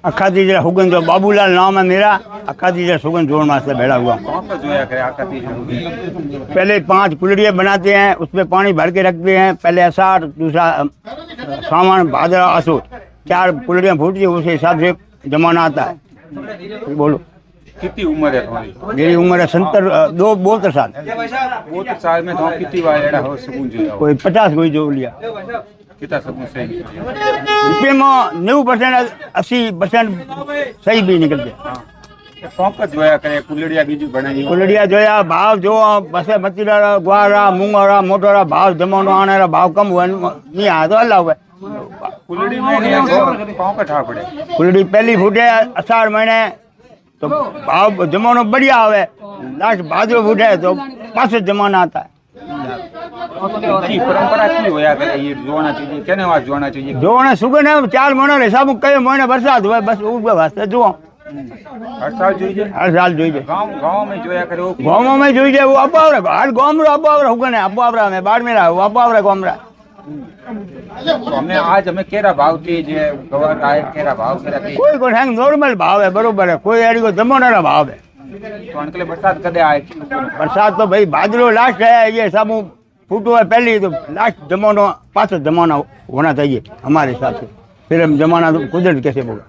अखाती जिला सुगंध जो बाबूलाल नाम है मेरा। अखाती जिला सुगंध जोड़ मास्टर बैठा हुआ। पहले 5 कुलड़ियाँ बनाते हैं, उसमें पानी भर के रखते हैं। पहले अषाढ़, दूसरा सावन, भादरा, असो 4 कुलड़ियाँ फूटती है, उसी हिसाब से जमाना आता है। बोलो कितनी उम्र है तुम्हारी? मेरी उम्र है 72 साल। 72 साल में तो कितनी बार एड़ा हो सुकून जो कोई 50 कोई जो लिया कितना सुकून सही रुपये में 90% 80% सही भी निकलते। पंकज जोया करे कुलड़िया बीजू बनाई कुलड़िया जोया भाव जो बसे मतीरा ग्वारा मूंगरा मोटरा भाव जमानो आने भाव कम हुआ नहीं आया तो अल्लाह हुआ। कुलड़ी में पाँव का ठा पड़े। कुलड़ी पहली फूटे अषाढ़ महीने तो भाव जमानो बढ़िया आवे। लास्ट भादरो फूटे तो पास जमाना आता है। परंपरा की होया करे ये जोना चाहिए कहने वाला जोना चाहिए जोने सुगन है 4 महीना हिसाब कई महीने बरसात हुआ बस उसके वास्ते जो हर साल जोइए। हर साल जोइए। गांव में जोया करे वो गाँव में जोइए वो अपावरा हर गाँव में अपावरा हुगन है अपावरा में बाढ़ में रहा वो अपावरा गाँव में तो हमें आज हमें केरा भाव थी जे गवर आए केरा भाव केरा थी कोई को हैंग नॉर्मल भाव है बरोबर है कोई एड़ी को जमाना भाव है। तो अंकल बरसात कदे आए बरसात तो भाई भादरो लास्ट है ये सब फूटो है पहली तो लास्ट जमाना पास जमाना होना चाहिए हमारे हिसाब से। फिर हम जमाना तो कुदरत कैसे बोला।